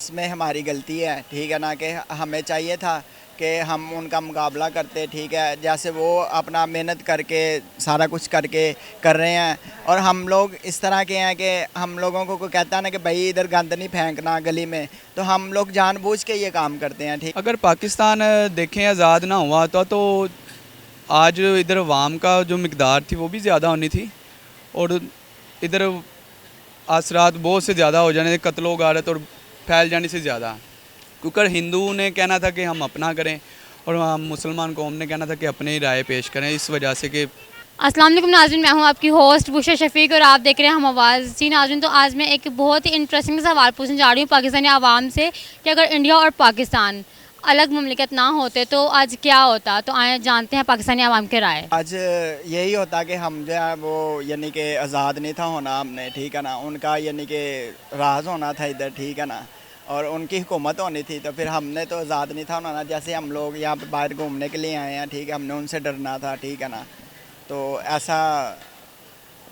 इसमें हमारी गलती है, ठीक है ना, कि हमें चाहिए था कि हम उनका मुकाबला करते, ठीक है, जैसे वो अपना मेहनत करके सारा कुछ करके कर रहे हैं और हम लोग इस तरह के हैं कि हम लोगों को कोई कहता है ना कि भाई इधर गंद नहीं फेंकना गली में, तो हम लोग जानबूझ के ये काम करते हैं। ठीक, अगर पाकिस्तान देखें आज़ाद ना हुआ था तो आज इधर अवाम का जो मकदार थी वो भी ज़्यादा होनी थी और इधर असरात बहुत से ज़्यादा हो जाने थे, कत्लो गारत और फैल जाने से ज़्यादा। क्योंकि हिंदू ने कहना था कि हम अपना करें और मुसलमान कौम ने कहना था कि अपने ही राय पेश करें, इस वजह से कि अस्सलाम वालेकुम नाज़रीन, मैं हूं आपकी होस्ट बुशरा शफीक और आप देख रहे हैं हम आवाज़। जी नाज़रीन, तो आज मैं एक बहुत ही इंटरेस्टिंग सवाल पूछने जा रही हूं पाकिस्तानी आवाम से कि अगर इंडिया और पाकिस्तान अलग ममलिकत ना होते तो आज क्या होता। तो आए जानते हैं पाकिस्तानी आवाम के राय। आज यही होता कि हम जो है वो यानी कि आज़ाद नहीं था होना हमने, ठीक है ना, उनका यानी कि राज होना था इधर, ठीक है ना, और उनकी हुकूमत होनी थी, तो फिर हमने तो आज़ाद नहीं था होना। जैसे हम लोग यहाँ पे बाहर घूमने के लिए आए हैं, ठीक है, हमने उनसे डरना था, ठीक है ना, तो ऐसा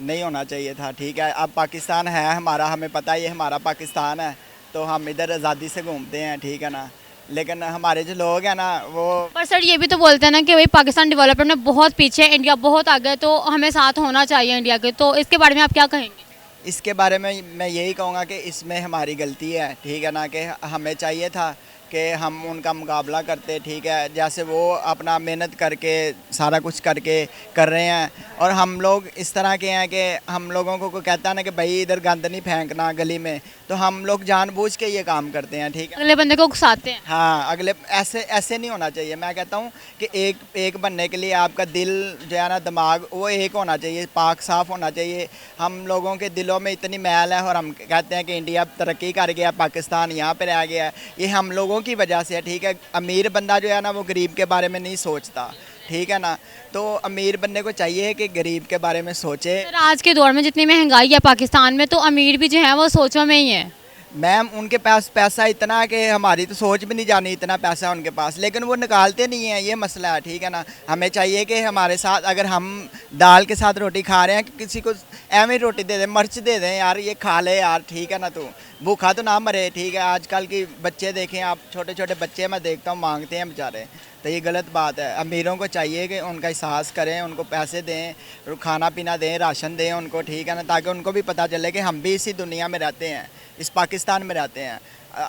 नहीं होना चाहिए था, ठीक है। अब पाकिस्तान है हमारा, हमें पता है ये हमारा पाकिस्तान है, तो हम इधर आज़ादी से घूमते हैं, ठीक है ना, लेकिन हमारे जो लोग हैं ना वो पर सर ये भी तो बोलते हैं ना कि भाई पाकिस्तान डेवलपमेंट में बहुत पीछे है, इंडिया बहुत आगे है, तो हमें साथ होना चाहिए इंडिया के। तो इसके बारे में आप क्या कहेंगे? इसके बारे में मैं यही कहूँगा कि इसमें हमारी गलती है, ठीक है ना, कि हमें चाहिए था कि हम उनका मुकाबला करते, ठीक है, जैसे वो अपना मेहनत करके सारा कुछ करके कर रहे हैं और हम लोग इस तरह के हैं कि हम लोगों को कोई कहता है ना कि भाई इधर गंद नहीं फेंकना गली में, तो हम लोग जानबूझ के ये काम करते हैं, ठीक है। अगले बंदे को उकसाते हैं। हाँ, अगले ऐसे ऐसे नहीं होना चाहिए। मैं कहता हूँ कि एक एक बनने के लिए आपका दिल जो है ना, दिमाग, वो एक होना चाहिए, पाक साफ़ होना चाहिए। हम लोगों के दिलों में इतनी मैल है और हम कहते हैं कि इंडिया तरक्की कर गया, पाकिस्तान यहाँ पे रह गया। ये हम लोगों की वजह से है, ठीक है। अमीर बंदा जो है ना वो गरीब के बारे में नहीं सोचता, ठीक है ना, तो अमीर बनने को चाहिए कि गरीब के बारे में सोचे। सर आज के दौर में जितनी महंगाई है पाकिस्तान में, तो अमीर भी जो है वो सोचों में ही है। मैम उनके पास पैसा इतना है कि हमारी तो सोच भी नहीं जानी, इतना पैसा उनके पास, लेकिन वो निकालते नहीं हैं, ये मसला है, ठीक है ना। हमें चाहिए कि हमारे साथ अगर हम दाल के साथ रोटी खा रहे हैं कि किसी को एवं रोटी दे दें, मिर्च दे दें, यार ये खा ले यार, ठीक है ना, तो भूखा तो ना मरे, ठीक है। आजकल की बच्चे देखें आप, छोटे छोटे बच्चे मैं देखता हूँ मांगते हैं बेचारे, तो ये गलत बात है। अमीरों को चाहिए कि उनका एहसास करें, उनको पैसे दें, खाना पीना दें, राशन दें उनको, ठीक है ना, ताकि उनको भी पता चले कि हम भी इसी दुनिया में रहते हैं, इस पाकिस्तान में रहते हैं।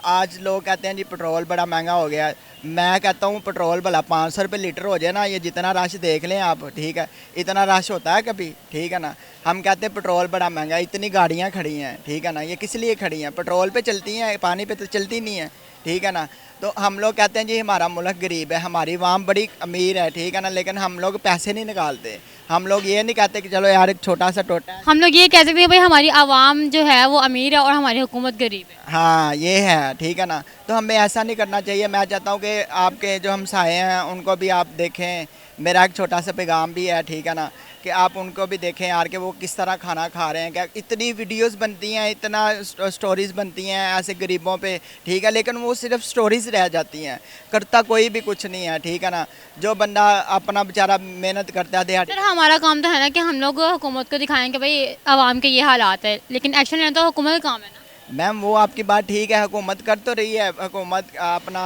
आज लोग कहते हैं जी पेट्रोल बड़ा महंगा हो गया है। मैं कहता हूँ पेट्रोल भला 500 रुपये लीटर हो जाए ना, ये जितना रश देख लें आप, ठीक है, इतना रश होता है कभी, ठीक है ना। हम कहते हैं पेट्रोल बड़ा महंगा है, इतनी गाड़ियाँ खड़ी हैं, ठीक है ना, ये किस लिए खड़ी हैं? पेट्रोल पे चलती हैं, पानी पे तो चलती नहीं है, ठीक है ना। तो हम लोग कहते हैं जी हमारा मुल्क गरीब है, हमारी आवाम बड़ी अमीर है, ठीक है ना, लेकिन हम लोग पैसे नहीं निकालते। हम लोग ये नहीं कहते कि चलो यार एक छोटा सा टोटा है। हम लोग ये कह सकते हैं भाई हमारी आवाम जो है वो अमीर है और हमारी हुकूमत गरीब है। हाँ ये है, ठीक है ना, तो हमें ऐसा नहीं करना चाहिए। मैं चाहता हूँ कि आपके जो हमसाए हैं उनको भी आप देखें, मेरा एक छोटा सा पैगाम भी है, ठीक है ना, कि आप उनको भी देखें यार कि वो किस तरह खाना खा रहे हैं। क्या इतनी वीडियोस बनती हैं, इतना स्टोरीज़ बनती हैं ऐसे गरीबों पे, ठीक है, लेकिन वो सिर्फ स्टोरीज़ रह जाती हैं, करता कोई भी कुछ नहीं है, ठीक है ना। जो बंदा अपना बेचारा मेहनत करता है दिहाड़ी। सर हमारा काम तो है ना कि हम लोग हुकूमत को दिखाएं कि भाई आवाम के ये हालात है, लेकिन एक्शन लेना तो हुकूमत का काम है ना। मैम वो आपकी बात ठीक है, हुकूमत कर तो रही है, हुकूमत अपना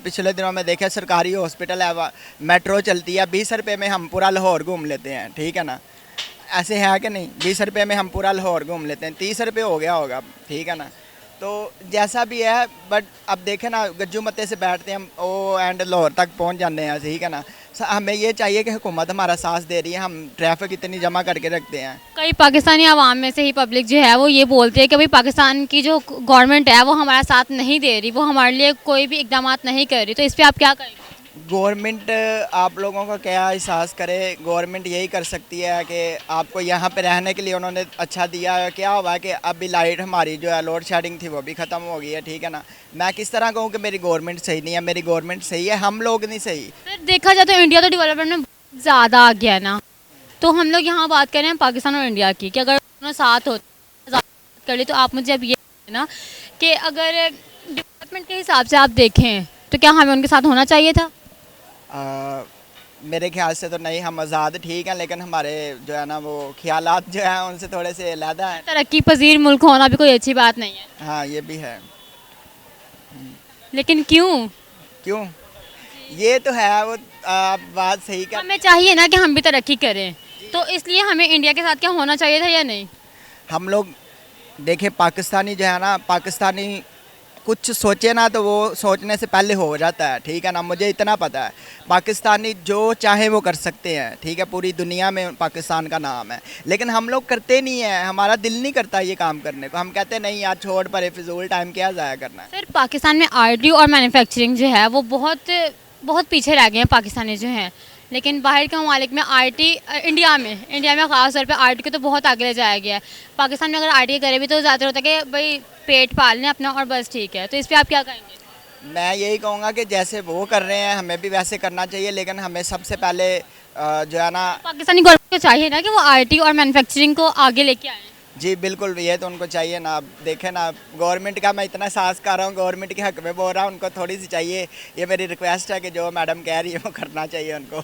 पिछले दिनों में देखे सरकारी हॉस्पिटल है, मेट्रो चलती है, 20 रुपये में हम पूरा लाहौर घूम लेते हैं, ठीक है ना। ऐसे है कि नहीं, 20 रुपये में हम पूरा लाहौर घूम लेते हैं, 30 रुपये हो गया होगा, ठीक है ना। तो जैसा भी है, बट अब देखें ना, गज्जू मत्ते से बैठते हैं हम ओ एंड लाहौर तक पहुंच जाते हैं, ठीक है ना। हमें ये चाहिए कि हुकूमत हमारा साथ दे रही है, हम ट्रैफिक इतनी जमा करके रखते हैं। कई पाकिस्तानी आवाम में से ही पब्लिक जो है वो ये बोलती है कि भाई पाकिस्तान की जो गवर्नमेंट है वो हमारा साथ नहीं दे रही, वो हमारे लिए कोई भी इकदाम नहीं कर रही। तो इस पर आप क्या कहेंगे? गवर्नमेंट आप लोगों का क्या एहसास करे, गवर्नमेंट यही कर सकती है कि आपको यहाँ पे रहने के लिए उन्होंने अच्छा दिया है। क्या हुआ कि अभी लाइट हमारी जो है लोड शेडिंग थी वो भी ख़त्म हो गई है, ठीक है ना। मैं किस तरह कहूँ कि मेरी गवर्नमेंट सही नहीं है? मेरी गवर्नमेंट सही है, हम लोग नहीं सही। सर देखा जाए तो इंडिया तो डेवलपमेंट में ज़्यादा आ गया है ना, तो हम लोग यहाँ बात कर रहे हैं पाकिस्तान और इंडिया की कि अगर दोनों साथ होते कर ली, तो आप मुझे अब ये ना कि अगर डेवलपमेंट के हिसाब से आप देखें तो क्या हमें उनके साथ होना चाहिए था? मेरे ख्याल से तो नहीं, हम आज़ाद ठीक हैं, लेकिन हमारे जो है ना वो ख्यालात जो हैं उनसे थोड़े से अलहदा हैं। तरक्की पजीर मुल्क होना भी कोई अच्छी बात नहीं है। हाँ ये भी है। लेकिन क्यों? क्यों? ये तो है, वो आप बात सही कर। हमें चाहिए ना कि हम भी तरक्की करें, तो इसलिए हमें इंडिया के साथ क्या होना चाहिए था या नहीं? हम लोग देखे पाकिस्तानी जो है ना, पाकिस्तानी कुछ सोचे ना तो वो सोचने से पहले हो जाता है, ठीक है ना। मुझे इतना पता है, पाकिस्तानी जो चाहे वो कर सकते हैं, ठीक है। पूरी दुनिया में पाकिस्तान का नाम है, लेकिन हम लोग करते नहीं हैं। हमारा दिल नहीं करता ये काम करने को। हम कहते नहीं यार, छोड़ परे, फिजूल टाइम क्या ज़ाया करना है। सर पाकिस्तान में आईटी और मैन्युफैक्चरिंग जो है वो बहुत बहुत पीछे रह गए हैं पाकिस्तानी जो हैं, लेकिन बाहर के ममालिक में आईटी, इंडिया में ख़ास तौर पे आईटी को तो बहुत आगे ले जाया गया है। पाकिस्तान में अगर आईटी करे भी तो ज़्यादातर होता है कि भाई पेट पाल लें अपना और बस ठीक है। तो इस पर आप क्या कहेंगे? मैं यही कहूँगा कि जैसे वो कर रहे हैं हमें भी वैसे करना चाहिए, लेकिन हमें सबसे पहले जो है ना। पाकिस्तानी गवर्नमेंट को चाहिए ना कि वो आईटी और मैन्युफैक्चरिंग को आगे लेके आए। जी बिल्कुल, ये तो उनको चाहिए ना। अब देखें ना, गवर्नमेंट का मैं इतना साहस कर रहा हूँ, गवर्नमेंट के हक में बोल रहा हूँ, उनको थोड़ी सी चाहिए। ये मेरी रिक्वेस्ट है कि जो मैडम कह रही है वो करना चाहिए उनको।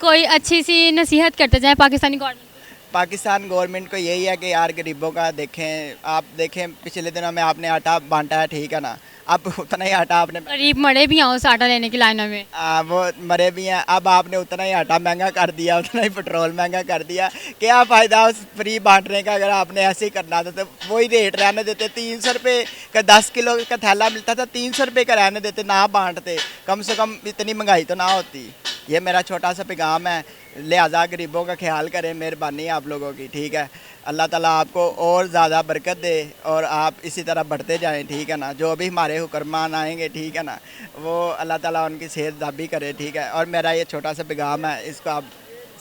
कोई अच्छी सी नसीहत करते जाए पाकिस्तानी गवर्नमेंट को। पाकिस्तान गवर्नमेंट को यही है कि यार गरीबों का देखें। आप देखें पिछले दिनों में आपने आटा बांटा है, ठीक है ना। अब उतना ही आटा आपने गरीब मरे भी हैं उस आटा लेने की लाइनों में। वो मरे भी हैं। अब आपने उतना ही आटा महंगा कर दिया, उतना ही पेट्रोल महंगा कर दिया। क्या फ़ायदा उस फ्री बांटने का? अगर आपने ऐसे ही करना था तो वही रेट रहने देते। 300 रुपये का 10 किलो का थैला मिलता था, 300 रुपये का रहने देते, ना बांटते। कम से कम इतनी महंगाई तो ना होती। ये मेरा छोटा सा पैगाम है। लिहाजा गरीबों का ख्याल करें, मेहरबानी है आप लोगों की, ठीक है। अल्लाह ताला आपको और ज़्यादा बरकत दे और आप इसी तरह बढ़ते जाएं, ठीक है ना। जो भी हमारे हुक्मरान आएंगे, ठीक है ना, वो अल्लाह ताला उनकी सेहत दाबी करे, ठीक है। और मेरा ये छोटा सा पैगाम है, इसको आप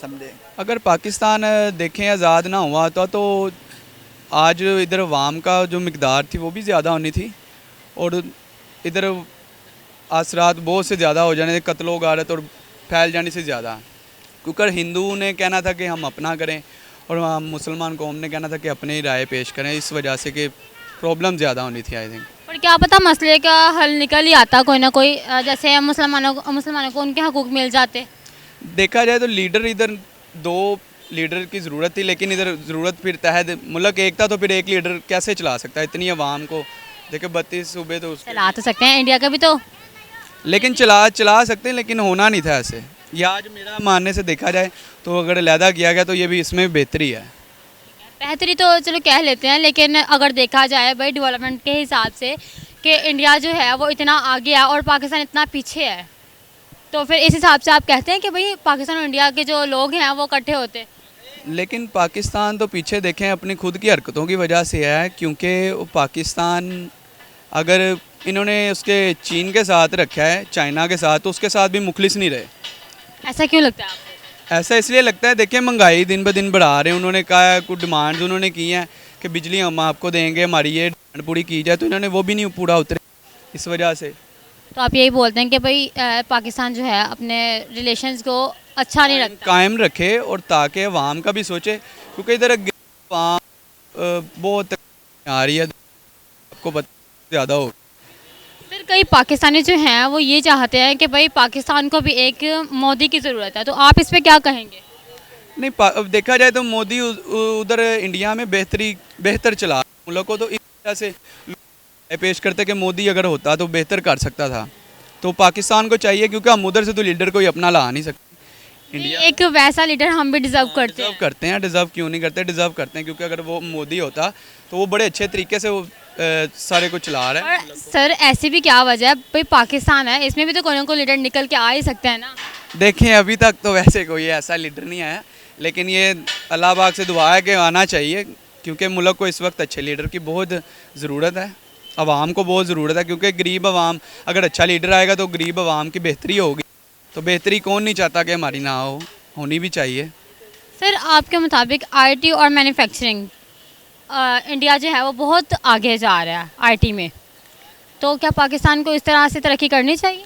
समझें। अगर पाकिस्तान देखें आज़ाद ना हुआ तो आज इधर अवाम का जो मकदार थी वो भी ज़्यादा होनी थी, और इधर असरात बहुत से ज़्यादा हो जाने थे, कत्लो गारत और फैल जाने से ज़्यादा। क्योंकि हिंदू ने कहना था कि हम अपना करें और हम मुसलमान कौम ने कहना था कि अपनी राय पेश करें, इस वजह से कि प्रॉब्लम ज़्यादा होनी थी आई थिंक। पर क्या पता मसले का हल निकल ही आता कोई ना कोई, जैसे मुसलमानों को उनके हकूक़ मिल जाते। देखा जाए तो लीडर इधर 2 लीडर की ज़रूरत थी, लेकिन इधर ज़रूरत फिर तहत मुल्क एक था तो फिर एक लीडर कैसे चला सकता है इतनी आवाम को? देखो 32 सूबे तो चला तो सकते हैं इंडिया का भी तो। लेकिन चला सकते हैं, लेकिन होना नहीं था ऐसे। या आज मेरा मानने से देखा जाए तो अगर अलहदा किया गया तो ये भी इसमें बेहतरी है। बेहतरी तो चलो कह लेते हैं, लेकिन अगर देखा जाए भाई डेवलपमेंट के हिसाब से कि इंडिया जो है वो इतना आगे है और पाकिस्तान इतना पीछे है, तो फिर इस हिसाब से आप कहते हैं कि भाई पाकिस्तान और इंडिया के जो लोग हैं वो इकट्ठे होते। लेकिन पाकिस्तान तो पीछे देखें अपनी खुद की हरकतों की वजह से है, क्योंकि पाकिस्तान अगर इन्होंने उसके चीन के साथ रखा है, चाइना के साथ, तो उसके साथ भी मुखलिस नहीं रहे। ऐसा क्यों लगता है आपको? ऐसा इसलिए लगता है, देखिए महंगाई दिन ब दिन बढ़ा रहे हैं। उन्होंने कहा है, कुछ डिमांड्स उन्होंने की हैं कि बिजली हम आपको देंगे, हमारी ये डिमांड पूरी की जाए, तो इन्होंने वो भी नहीं पूरा उतरे इस वजह से। तो आप यही बोलते हैं कि भाई पाकिस्तान जो है अपने रिलेशंस को अच्छा नहीं रखता। कायम रखे और ताकि अवाम का भी सोचे, क्योंकि इधर अवाम बहुत आ रही है, आपको पता ज़्यादा हो। फिर कई पाकिस्तानी जो हैं वो ये चाहते हैं कि भाई पाकिस्तान को भी एक मोदी की ज़रूरत है, तो आप इस पर क्या कहेंगे? नहीं, अब देखा जाए तो मोदी उधर इंडिया में बेहतर चला मुल्क को, तो इस वजह से पेश करते कि मोदी अगर होता तो बेहतर कर सकता था। तो पाकिस्तान को चाहिए, क्योंकि हम उधर से तो लीडर कोई अपना ला नहीं सकते। इंडिया एक वैसा लीडर हम भी डिजर्व करते हैं। डिज़र्व क्यों नहीं करते? डिज़र्व करते हैं, क्योंकि अगर वो मोदी होता तो वो बड़े अच्छे तरीके से वो सारे को चला रहा है। और सर ऐसी भी क्या वजह है, भाई पाकिस्तान है, इसमें भी तो कोई ना कोई लीडर निकल के आ ही सकते हैं ना। देखें अभी तक तो वैसे कोई ऐसा लीडर नहीं आया, लेकिन ये अल्लाह पाक से दुआ है कि आना चाहिए, क्योंकि मुल्क को इस वक्त अच्छे लीडर की बहुत ज़रूरत है, आवाम को बहुत ज़रूरत है। क्योंकि गरीब आवाम, अगर अच्छा लीडर आएगा तो गरीब आवाम की बेहतरी होगी। तो बेहतरी कौन नहीं चाहता कि हमारी ना हो, होनी भी चाहिए। सर आपके मुताबिक आईटी और मैन्युफैक्चरिंग इंडिया जो है वो बहुत आगे जा रहा है आईटी में, तो क्या पाकिस्तान को इस तरह से तरक्की करनी चाहिए?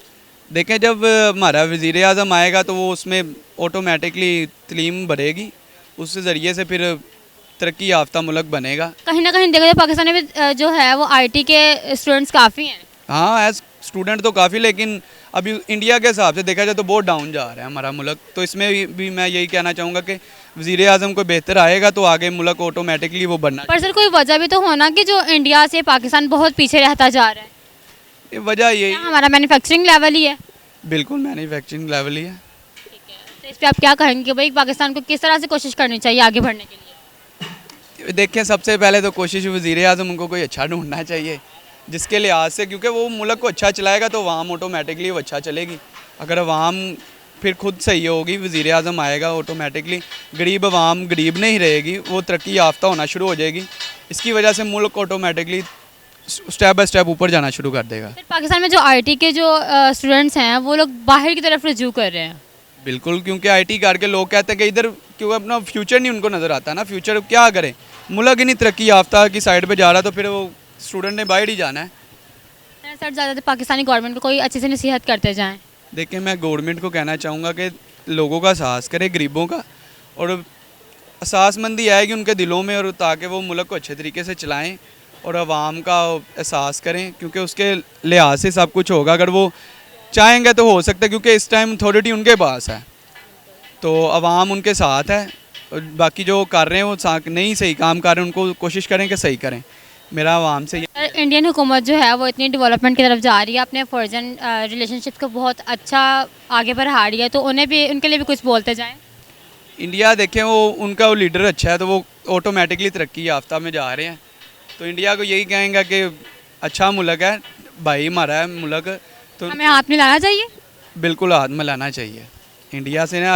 देखें जब हमारा वज़ीर आज़म आएगा तो वो उसमें ऑटोमेटिकली तलीम बढ़ेगी, उस ज़रिए से फिर तरक्की याफ्ता मुल्क बनेगा। कहीं ना कहीं देखा जाए पाकिस्तान में जो है वो आईटी के स्टूडेंट्स काफ़ी हैं। हाँ, एज स्टूडेंट तो काफ़ी, लेकिन अभी इंडिया के हिसाब से देखा जाए तो बहुत डाउन जा रहा है हमारा मुल्क। तो इसमें भी मैं यही कहना चाहूँगा कि वज़ीर आज़म को बेहतर आएगा तो आगे मुल्क ऑटोमेटिकली वो बनना। पर सर कोई वजह भी तो होना कि जो इंडिया से पाकिस्तान बहुत पीछे रहता जा रहा है। ये वजह यही क्या हमारा मैन्युफैक्चरिंग लेवल ही है? बिल्कुल मैन्युफैक्चरिंग लेवल ही है। तो इस पे आप क्या कहेंगे कि भाई पाकिस्तान को किस तरह से कोशिश करनी चाहिए आगे बढ़ने के लिए? देखें, सबसे पहले तो कोशिश वज़ीर आज़म उनको कोई अच्छा ढूंढना चाहिए जिसके लिहाज से, क्योंकि वो मुल्क को अच्छा चलाएगा तो अवाम ऑटोमेटिकली वो अच्छा चलेगी। अगर अवाम फिर खुद सही होगी, वज़ीर आज़म आएगा ऑटोमेटिकली, गरीब अवाम गरीब नहीं रहेगी, वो तरक्की याफ्ता होना शुरू हो जाएगी। इसकी वजह से मुल्क ऑटोमेटिकली स्टेप बाय स्टेप ऊपर जाना शुरू कर देगा। फिर पाकिस्तान में जो आईटी के जो स्टूडेंट्स हैं वो लोग बाहर की तरफ रुजू कर रहे हैं। बिल्कुल, क्योंकि आईटी करके लोग कहते हैं कि इधर, क्योंकि अपना फ्यूचर नहीं उनको नज़र आता ना, फ्यूचर क्या करें, मुल्क ही नहीं तरक्की याफ्ता की साइड पे जा रहा, तो फिर वो स्टूडेंट ने बाहर ही जाना है। सर ज़्यादातर पाकिस्तानी गवर्नमेंट को कोई अच्छे से नसीहत करते जाएँ। देखिए, मैं गवर्नमेंट को कहना चाहूँगा कि लोगों का एहसास करे, गरीबों का, और एहसासमंदी आएगी उनके दिलों में, और ताकि वो मुल्क को अच्छे तरीके से चलाएं और आवाम का एहसास करें, क्योंकि उसके लिहाज से सब कुछ होगा। अगर वो चाहेंगे तो हो सकता है, क्योंकि इस टाइम अथॉरिटी उनके पास है, तो आवाम उनके साथ है, और बाकी जो कर रहे हैं वो नहीं सही काम कर रहे हैं, उनको कोशिश करें कि सही करें। मेरा आवाम से सर इंडियन हुकूमत जो है वो इतनी डेवलपमेंट की तरफ जा रही है, अपने फॉरेन रिलेशनशिप को बहुत अच्छा आगे बढ़ा रही है, तो उन्हें भी, उनके लिए भी कुछ बोलते जाएं। इंडिया देखें, वो उनका वो लीडर अच्छा है तो वो ऑटोमेटिकली तरक्की याफ्ता में जा रहे हैं, तो इंडिया को यही कहेंगे कि अच्छा मुल्क है, भाई हमारा है मुल्क, तो हमें हाथ में लाना चाहिए। बिल्कुल हाथ में लाना चाहिए। इंडिया से ना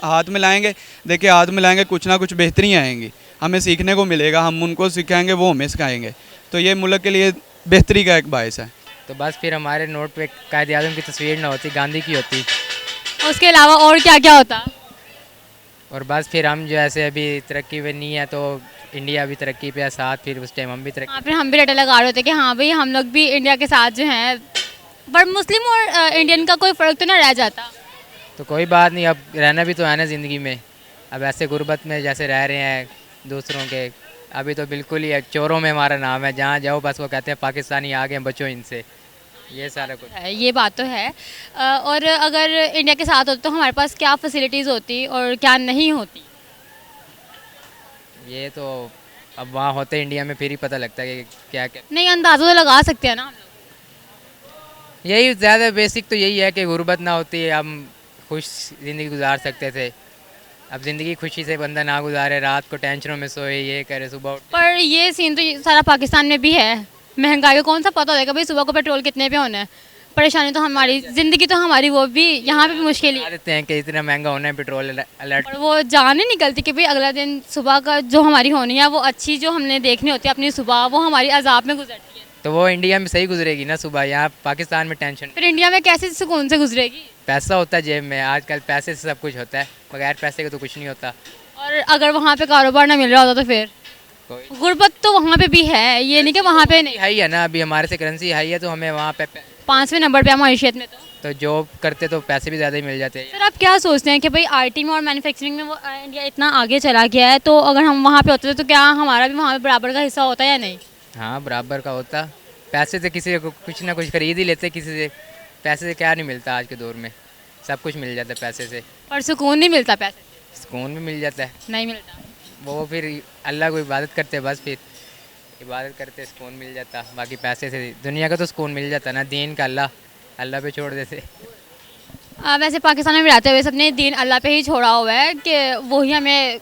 हाथ में लाएंगे, देखिए हाथ में लाएंगे, कुछ ना कुछ बेहतरियाँ आएंगी, हमें सीखने को मिलेगा, हम उनको सिखाएंगे, वो हमें सिखाएंगे, तो ये मुल्क के लिए बेहतरी का एक बायस है। तो बस फिर हमारे नोट पे कायद आज़म की तस्वीर ना होती, गांधी की होती, उसके अलावा और क्या क्या होता? और बस फिर हम जो ऐसे अभी तरक्की पे नहीं है, तो इंडिया भी तरक्की पे है साथ, फिर उस टाइम हम भी तरक्की। हाँ, फिर हम भी रटे लगा रहे होते कि हाँ भाई हम लोग भी इंडिया के साथ जो हैं, पर मुस्लिम और इंडियन का कोई फ़र्क तो ना रह जाता। तो कोई बात नहीं, अब रहना भी तो है ना ज़िंदगी में। अब ऐसे गुर्बत में जैसे रह रहे हैं दूसरों के, अभी तो बिल्कुल ही चोरों में हमारा नाम है, जहाँ जाओ बस वो कहते हैं पाकिस्तानी आ गए, बचो इनसे, ये सारा कुछ है, ये बात तो है। और अगर इंडिया के साथ होते तो हमारे पास क्या फैसिलिटीज़ होती और क्या नहीं होती? ये तो अब वहाँ होते इंडिया में फिर ही पता लगता है कि क्या क्या। नहीं, अंदाज़ा तो लगा सकते हैं ना हम लोग। यही ज़्यादा बेसिक तो यही है कि गुर्बत ना होती है, हम खुश ज़िंदगी गुजार सकते थे। अब ज़िंदगी खुशी से बंदा ना गुजारे, रात को टेंशनों में सोए, ये करे, सुबह पर ये सीन तो सारा पाकिस्तान में भी है। महंगाई को कौन सा पता होगा भाई सुबह को पेट्रोल कितने पे होना है? परेशानी तो हमारी, ज़िंदगी तो हमारी, वो भी यहाँ पे भी मुश्किल ही बता है। देते हैं कि इतना महंगा होना है पेट्रोल अलर्ट। और वो जान नहीं निकलती कि भाई अगला दिन सुबह का जो हमारी होनी है, वो अच्छी जो हमने देखनी होती है अपनी सुबह, वो हमारी अजाब में गुजरती है। तो वो इंडिया में सही गुजरेगी ना सुबह, यहाँ पाकिस्तान में टेंशन। फिर इंडिया में कैसे सुकून से गुजरेगी? पैसा होता है जेब में, आजकल पैसे से सब कुछ होता है, बगैर पैसे के तो कुछ नहीं होता। और अगर वहाँ पे कारोबार ना मिल रहा होता तो फिर कोई गुर्बत तो वहाँ पे भी है, ये नहीं कि वहाँ पे नहीं। हाई है ना, अभी हमारे से करेंसी हाई है, तो हमें वहाँ पे 5वें नंबर पे है मायशियत में। तो जॉब करते तो पैसे भी ज़्यादा ही मिल जाते हैं। सर आप क्या सोचते हैं कि भाई आईटी में और मैन्युफैक्चरिंग में वो इंडिया इतना आगे चला गया है, तो अगर हम वहाँ पे होते तो क्या हमारा भी वहाँ पे बराबर का हिस्सा होता या नहीं? हाँ, बराबर का होता। पैसे से किसी को कुछ ना कुछ खरीद ही लेते, किसी से पैसे से क्या नहीं मिलता आज के दौर में, सब कुछ मिल जाता है पैसे से। और सुकून नहीं मिलता पैसे से? सुकून भी मिल जाता है, नहीं मिलता। वो फिर अल्लाह को इबादत करते, बस फिर इबादत करते सुकून मिल जाता। बाकी पैसे से दुनिया का तो सुकून मिल जाता ना, दीन का अल्लाह पे छोड़ देते। वैसे पाकिस्तान में रहते हुए सबने दीन अल्लाह पे ही छोड़ा हुआ है कि वही हमें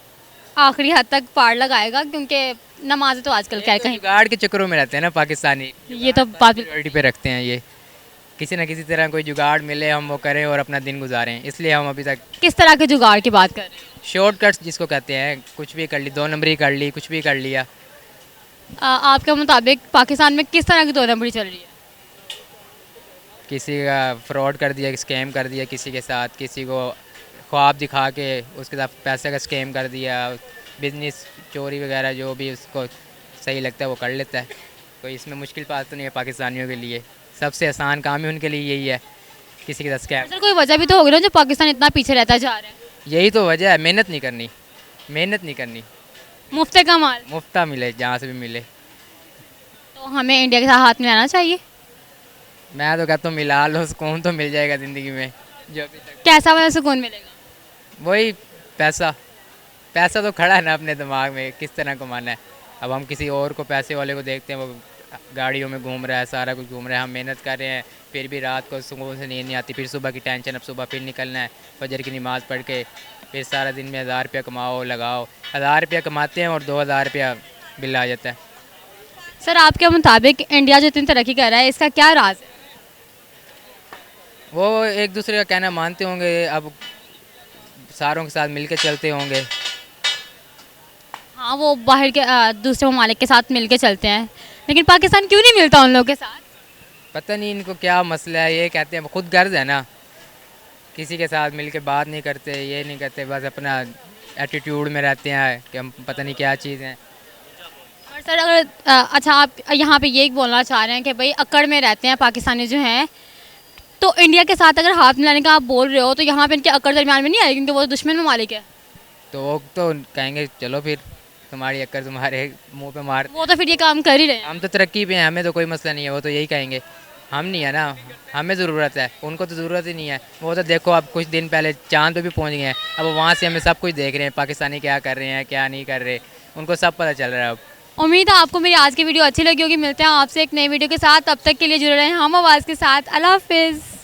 आखिरी हद तक पार लगाएगा, क्योंकि नमाज तो आजकल क्या है कहीं। जुगाड़ के चक्करों में रहते हैं ना पाकिस्तानी, ये तो बात प्रायोरिटी पे रखते हैं, ये किसी ना किसी तरह कोई जुगाड़ मिले हम वो करें और अपना दिन गुजारें, इसलिए हम अभी तक किस तरह के जुगाड़ की बात कर रहे हैं? शॉर्टकट्स जिसको कहते हैं, कुछ भी कर ली, 2 नंबरी कर ली, कुछ भी कर लिया। आपके मुताबिक पाकिस्तान में किस तरह की 2 नंबरी चल रही है? किसी का फ्रॉड कर दिया, स्कैम कर दिया किसी के साथ, किसी को ख्वाब दिखा के उसके साथ पैसे का स्कैम कर दिया, बिजनेस चोरी वगैरह जो भी उसको सही लगता है वो कर लेता है। कोई इसमें मुश्किल बात तो नहीं है पाकिस्तानियों के लिए, सबसे आसान काम ही उनके लिए यही है, किसी के साथ स्कैम। सर कोई वजह भी तो होगी ना जो पाकिस्तान इतना पीछे रहता जा रहा है? यही तो वजह है, मेहनत नहीं करनी, मेहनत नहीं करनी, मुफ्त का माल मुफ्ता मिले जहाँ से भी मिले। तो हमें इंडिया के साथ हाथ मिलाना चाहिए। मैं तो कहता हूँ मिला लो, सुकून तो मिल जाएगा ज़िंदगी में। जो अभी तक कैसा वाला सुकून मिलेगा? वही पैसा, पैसा तो खड़ा है ना अपने दिमाग में, किस तरह कमाना है। अब हम किसी और को, पैसे वाले को देखते हैं, वो गाड़ियों में घूम रहा है, सारा कुछ घूम रहा है, हम मेहनत कर रहे हैं, फिर भी रात को सुकून से नींद नहीं आती, फिर सुबह की टेंशन, अब सुबह फिर निकलना है, फजर की नमाज़ पढ़ के फिर सारा दिन में 1000 रुपया कमाओ लगाओ। 1000 रुपया कमाते हैं और 2000 रुपया बिल आ जाता है। सर आपके मुताबिक इंडिया जो इतनी तरक्की कर रहा है इसका क्या राज है? वो एक दूसरे का कहना मानते होंगे, अब सारों के साथ मिल के चलते होंगे। हाँ वो बाहर के दूसरे ममालिक के साथ मिल के चलते हैं, लेकिन पाकिस्तान क्यों नहीं मिलता उन लोगों के साथ? पता नहीं इनको क्या मसला है, ये कहते हैं खुद गर्ज है ना, किसी के साथ मिल के बात नहीं करते, ये नहीं करते, बस अपना एटीट्यूड में रहते हैं कि हम पता नहीं क्या चीज़ हैं। और सर अगर अच्छा आप यहाँ पे ये बोलना चाह रहे हैं कि भाई अकड़ में रहते हैं पाकिस्तानी जो हैं, तो इंडिया के साथ अगर हाथ मिलाने का आप बोल रहे हो तो यहाँ पे इनके अकड़ दरमियान में नहीं आएगी क्योंकि वो दुश्मन ममालिक है। तो वो तो कहेंगे चलो फिर तुम्हारी अक्कर तुम्हारे मुंह पे मार। वो तो फिर ये काम कर ही रहे हैं। हम तो तरक्की पे हैं, हमें तो कोई मसला नहीं है, वो तो यही कहेंगे। हम नहीं है ना, हमें ज़रूरत है, उनको तो ज़रूरत ही नहीं है। वो तो देखो अब कुछ दिन पहले चांद पे भी पहुंच गए हैं, अब वहाँ से हमें सब कुछ देख रहे हैं, पाकिस्तानी क्या कर रहे हैं क्या नहीं कर रहे, उनको सब पता चल रहा है अब। उम्मीद है आपको मेरी आज की वीडियो अच्छी लगी होगी। मिलते हैं आपसे एक नई वीडियो के साथ, तब तक के लिए जुड़े रहें हम आवाज़ के साथ। अल्लाह हाफिज़।